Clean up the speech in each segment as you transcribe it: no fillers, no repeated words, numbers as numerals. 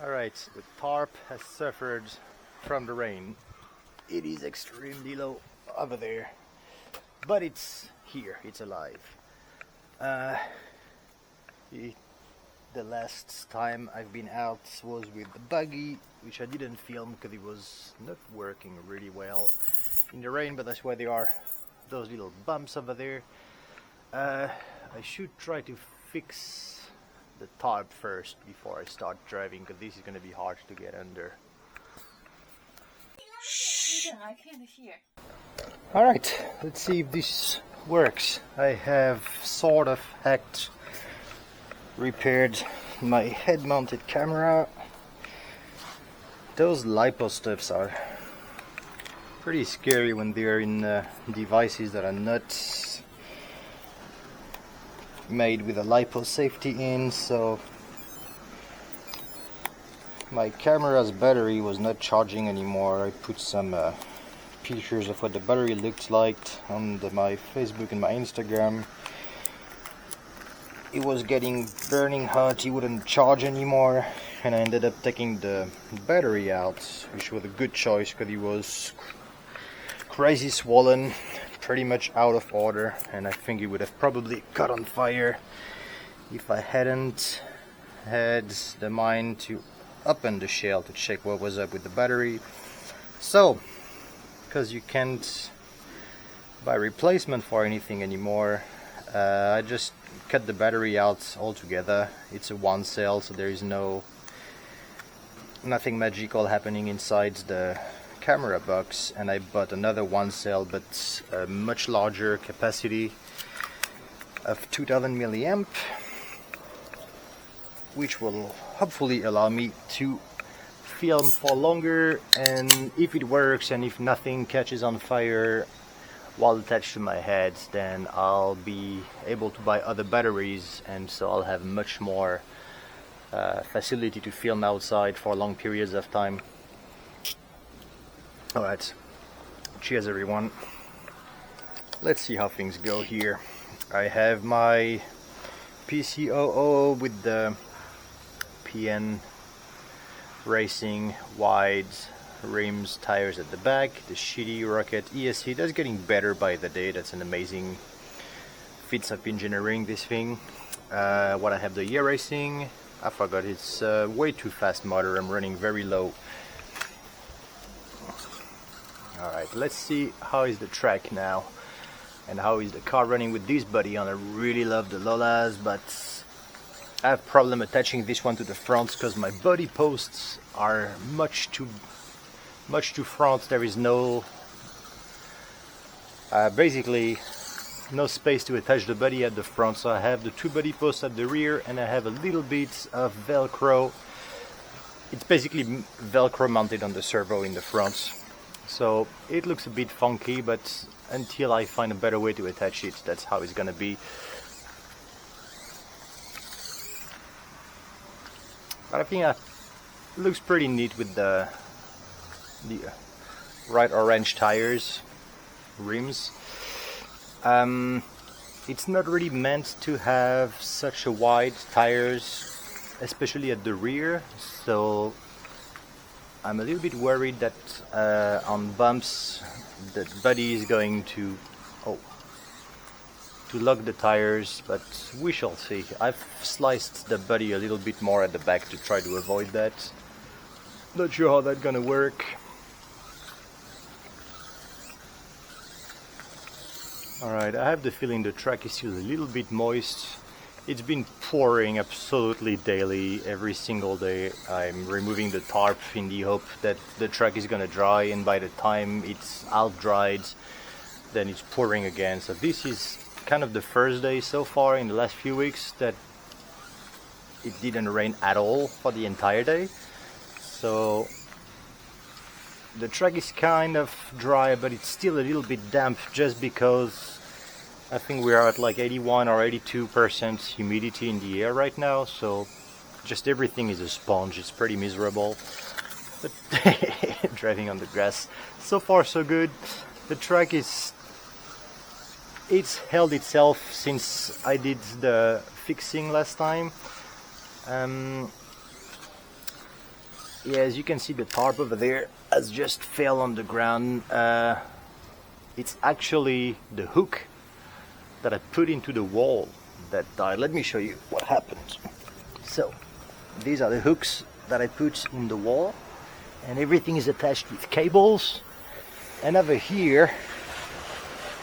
Alright, the tarp has suffered from the rain. It is extremely low over there, but it's here, it's alive. The last time I've been out was with the buggy, which I didn't film because it was not working really well in the rain, but that's why there are those little bumps over there. I should try to fix the tarp first before I start driving, because this is going to be hard to get under. I can't hear. Alright, let's see if this works. I have sort of repaired my head-mounted camera. Those LiPo stuffs are pretty scary when they're in devices that are not made with a LiPo safety in, so my camera's battery was not charging anymore. I put some pictures of what the battery looked like on my Facebook and my Instagram. It was getting burning hot, it wouldn't charge anymore, and I ended up taking the battery out, which was a good choice because it was crazy swollen, pretty much out of order, and I think it would have probably caught on fire if I hadn't had the mind to open the shell to check what was up with the battery. So, because you can't buy replacement for anything anymore, I just cut the battery out altogether. It's a one cell, so there is nothing magical happening inside the camera box, and I bought another one cell but a much larger capacity of 2000 milliamp, which will hopefully allow me to film for longer, and if it works and if nothing catches on fire while attached to my head, then I'll be able to buy other batteries, and so I'll have much more facility to film outside for long periods of time. Alright, cheers everyone. Let's see how things go here. I have my PCOO with the PN Racing wide rims, tires at the back, the shitty Rocket ESC. That's getting better by the day. That's an amazing feats of engineering, this thing. What I have, the SDRacing, I forgot, it's way too fast motor. I'm running very low. Alright, let's see how is the track now and how is the car running with this body on. I really love the Lolas, but I have problem attaching this one to the front because my body posts are much too front. There is no basically no space to attach the body at the front, so I have the two body posts at the rear, and I have a little bit of Velcro. It's basically Velcro mounted on the servo in the front, so it looks a bit funky, but until I find a better way to attach it, that's how it's gonna be. But I think it looks pretty neat with the bright orange tires, rims. It's not really meant to have such a wide tires, especially at the rear, so I'm a little bit worried that on bumps the body is going to lock the tires, but we shall see. I've sliced the body a little bit more at the back to try to avoid that. Not sure how that's gonna work. Alright, I have the feeling the track is still a little bit moist. It's been pouring absolutely daily, every single day. I'm removing the tarp in the hope that the track is gonna dry, and by the time it's half dried, then it's pouring again. So this is kind of the first day so far in the last few weeks that it didn't rain at all for the entire day. So the track is kind of dry, but it's still a little bit damp, just because I think we are at like 81 or 82% humidity in the air right now, so just everything is a sponge. It's pretty miserable. But driving on the grass, so far so good. The track it's held itself since I did the fixing last time. Yeah, as you can see, the tarp over there has just fell on the ground. It's actually the hook that I put into the wall that died. Let me show you what happened. So, these are the hooks that I put in the wall, and everything is attached with cables. And over here,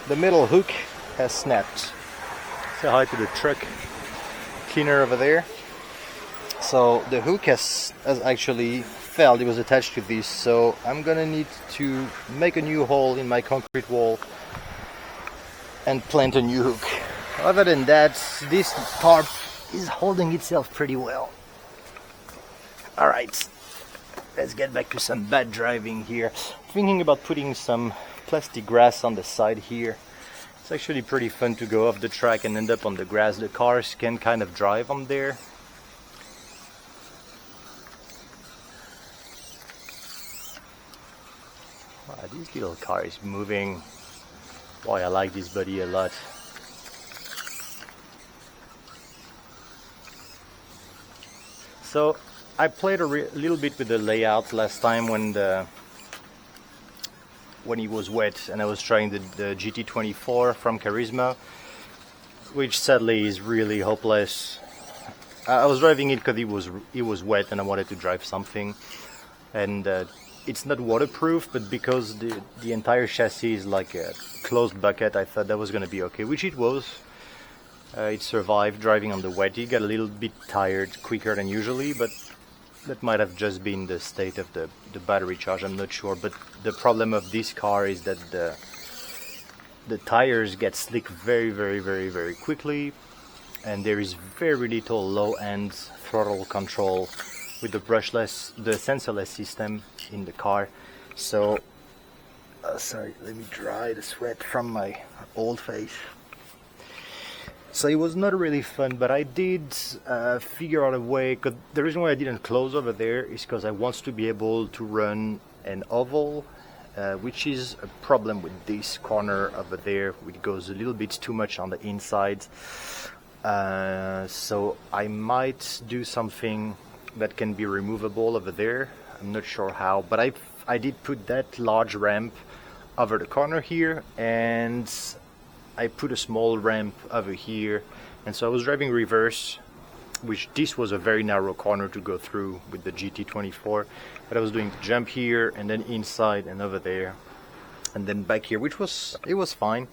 the metal hook has snapped. Say hi to the truck cleaner over there. So the hook has actually failed. It was attached to this, so I'm gonna need to make a new hole in my concrete wall and plant a new hook. Other than that, this tarp is holding itself pretty well. Alright, let's get back to some bad driving here. Thinking about putting some plastic grass on the side here. It's actually pretty fun to go off the track and end up on the grass. The cars can kind of drive on there. Wow, this little car is moving. Boy, I like this buddy a lot. So I played a little bit with the layout last time when it was wet, and I was trying the GT24 from Charisma, which sadly is really hopeless. I was driving it because it was wet and I wanted to drive something, and it's not waterproof, but because the entire chassis is like a closed bucket, I thought that was going to be okay, which it was. It survived driving on the wet. It got a little bit tired quicker than usually, but that might have just been the state of the battery charge, I'm not sure. But the problem of this car is that the tires get slick very, very, very, very quickly, and there is very little low-end throttle control with the sensorless system in the car. So, sorry, let me dry the sweat from my old face. So it was not really fun, but I did figure out a way. Cause the reason why I didn't close over there is because I want to be able to run an oval, which is a problem with this corner over there, which goes a little bit too much on the inside. So I might do something that can be removable over there. I'm not sure how, but I did put that large ramp over the corner here, and I put a small ramp over here, and so I was driving reverse, which this was a very narrow corner to go through with the GT24, but I was doing the jump here and then inside and over there and then back here, it was fine.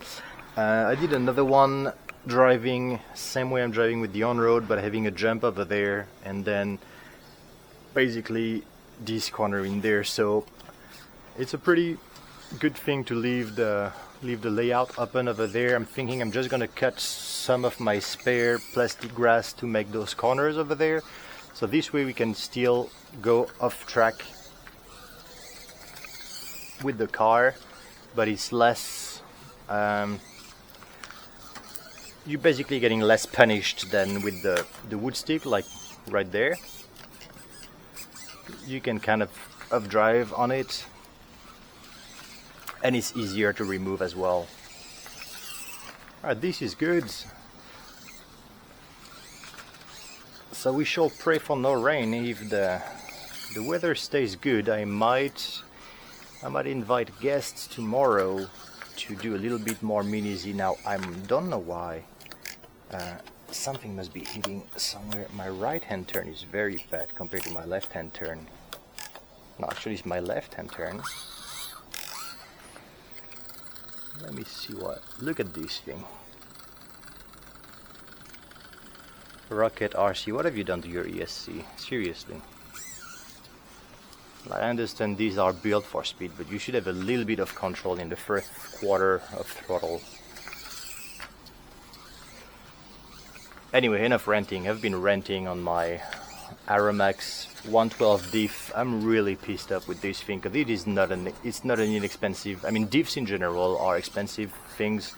I did another one driving same way I'm driving with the on-road, but having a jump over there and then basically this corner in there. So it's a pretty good thing to leave the layout open over there. I'm thinking I'm just gonna cut some of my spare plastic grass to make those corners over there, so this way we can still go off track with the car, but it's less you're basically getting less punished than with the wood stick, like right there. You can kind of off drive on it, and it's easier to remove as well. Alright, this is good. So we shall pray for no rain. If the weather stays good, I might invite guests tomorrow to do a little bit more mini-Z. Now I don't know why. Something must be hitting somewhere. My right hand turn is very bad compared to my left hand turn. No, actually it's my left hand turn. Let me see what. Look at this thing. Rocket RC, what have you done to your ESC? Seriously. I understand these are built for speed, but you should have a little bit of control in the first quarter of throttle. Anyway, enough ranting. I've been ranting on my Aromax 112 diff. I'm really pissed off with this thing because it's not an inexpensive. I mean, diffs in general are expensive things.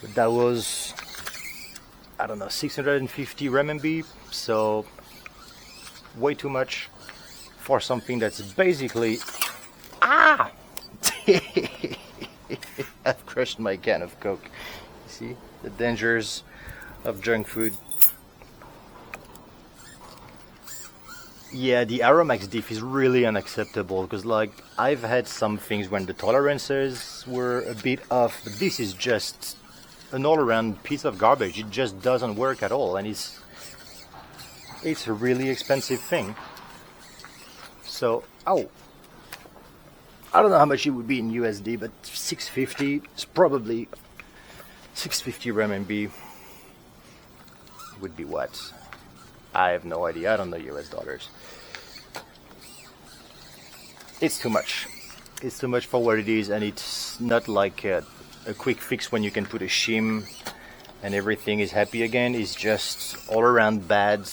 But that was, I don't know, 650 renminbi, so way too much for something that's basically I've crushed my can of Coke. You see the dangers of junk food. Yeah, the Aeromax diff is really unacceptable because, like, I've had some things when the tolerances were a bit off, but this is just an all-around piece of garbage. It just doesn't work at all, and it's a really expensive thing. So, oh, I don't know how much it would be in USD, but 650 is probably 650 RMB would be what? I have no idea. I don't know US dollars. It's too much. It's too much for what it is, and it's not like a quick fix when you can put a shim and everything is happy again. It's just all around bad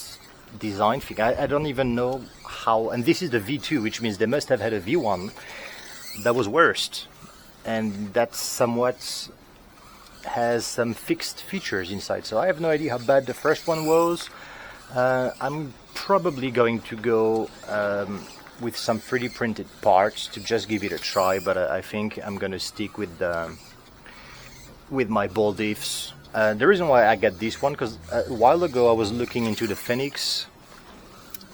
design thing. I don't even know how. And this is the V2, which means they must have had a V1 that was worst, and that somewhat has some fixed features inside. So I have no idea how bad the first one was. I'm probably going to go with some 3D printed parts to just give it a try, but I think I'm going to stick with my ball diffs. The reason why I got this one, because a while ago I was looking into the Phoenix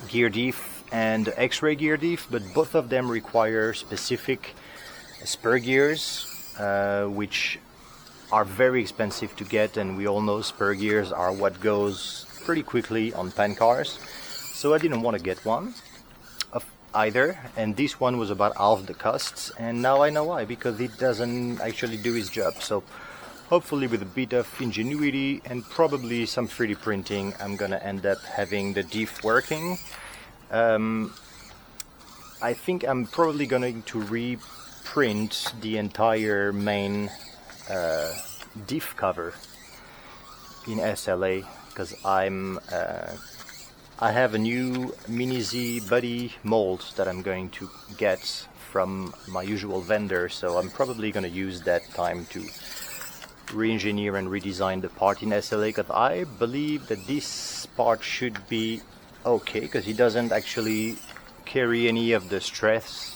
gear diff and the X-ray gear diff, but both of them require specific spur gears, which are very expensive to get, and we all know spur gears are what goes pretty quickly on pan cars. So I didn't want to get one of either, and this one was about half the costs, and now I know why, because it doesn't actually do its job. So hopefully with a bit of ingenuity and probably some 3D printing, I'm gonna end up having the diff working. I think I'm probably going to reprint the entire main diff cover in SLA, because I have a new Mini Z Buddy mold that I'm going to get from my usual vendor, so I'm probably going to use that time to re-engineer and redesign the part in SLA, because I believe that this part should be okay, because it doesn't actually carry any of the stress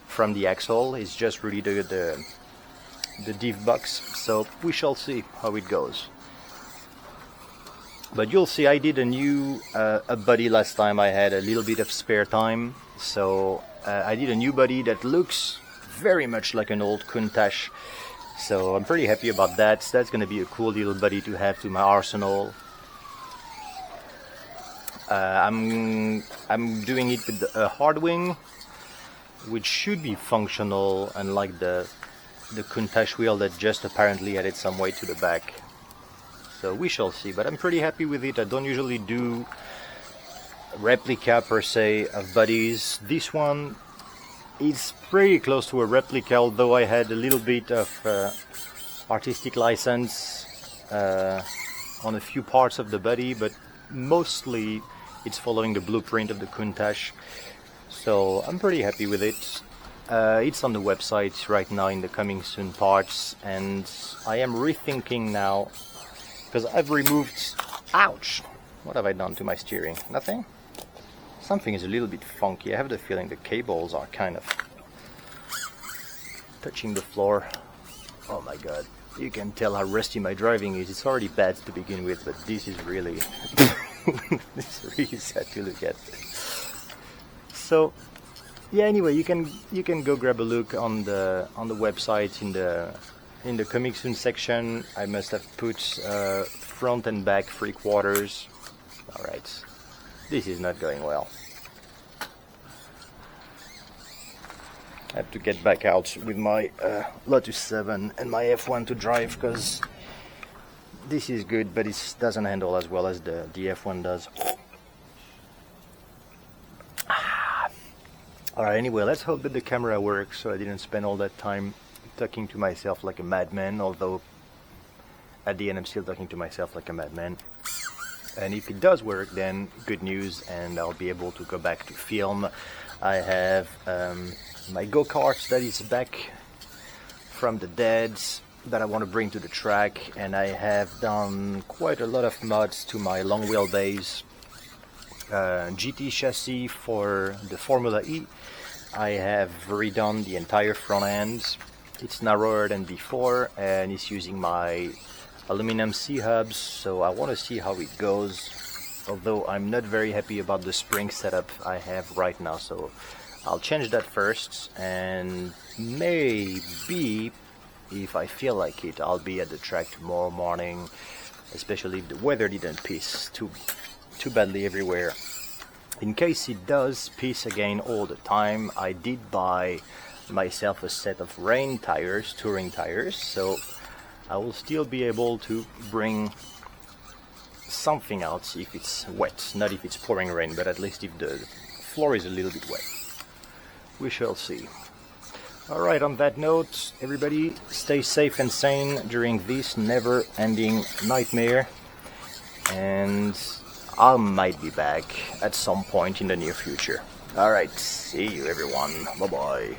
from the axle. It's just really the diff box, so we shall see how it goes. But you'll see, I did a new a body last time. I had a little bit of spare time, so I did a new body that looks very much like an old Countach, so I'm pretty happy about that. So that's going to be a cool little body to have to my arsenal. I'm doing it with a hard wing, which should be functional, unlike the Countach wheel that just apparently added some weight to the back. So we shall see, but I'm pretty happy with it. I don't usually do replica per se of bodies. This one is pretty close to a replica, although I had a little bit of artistic license on a few parts of the body, but mostly it's following the blueprint of the Countach. So I'm pretty happy with it. It's on the website right now in the coming soon parts, and I am rethinking now, because I've removed... Ouch! What have I done to my steering? Nothing? Something is a little bit funky. I have the feeling the cables are kind of touching the floor. Oh my god. You can tell how rusty my driving is. It's already bad to begin with, but this is really... this is really sad to look at. So, yeah, anyway, you can go grab a look on the website in the coming soon section. I must have put front and back 3/4. Alright, this is not going well. I have to get back out with my Lotus 7 and my F1 to drive, because this is good, but it doesn't handle as well as the F1 does. Alright, anyway, let's hope that the camera works, so I didn't spend all that time talking to myself like a madman, although at the end I'm still talking to myself like a madman. And if it does work, then good news, and I'll be able to go back to film. I have my go-kart that is back from the dead that I want to bring to the track, and I have done quite a lot of mods to my long wheelbase GT chassis for the Formula E. I have redone the entire front end. It's narrower than before, and it's using my aluminum C-hubs, so I want to see how it goes. although I'm not very happy about the spring setup I have right now, so I'll change that first, and maybe if I feel like it, I'll be at the track tomorrow morning, especially if the weather didn't piss too badly everywhere. In case it does piss again all the time, I did buy myself a set of rain tires, touring tires, so I will still be able to bring something out if it's wet, not if it's pouring rain, but at least if the floor is a little bit wet. We shall see. Alright, on that note, everybody stay safe and sane during this never-ending nightmare, and I might be back at some point in the near future. Alright, see you everyone, bye bye.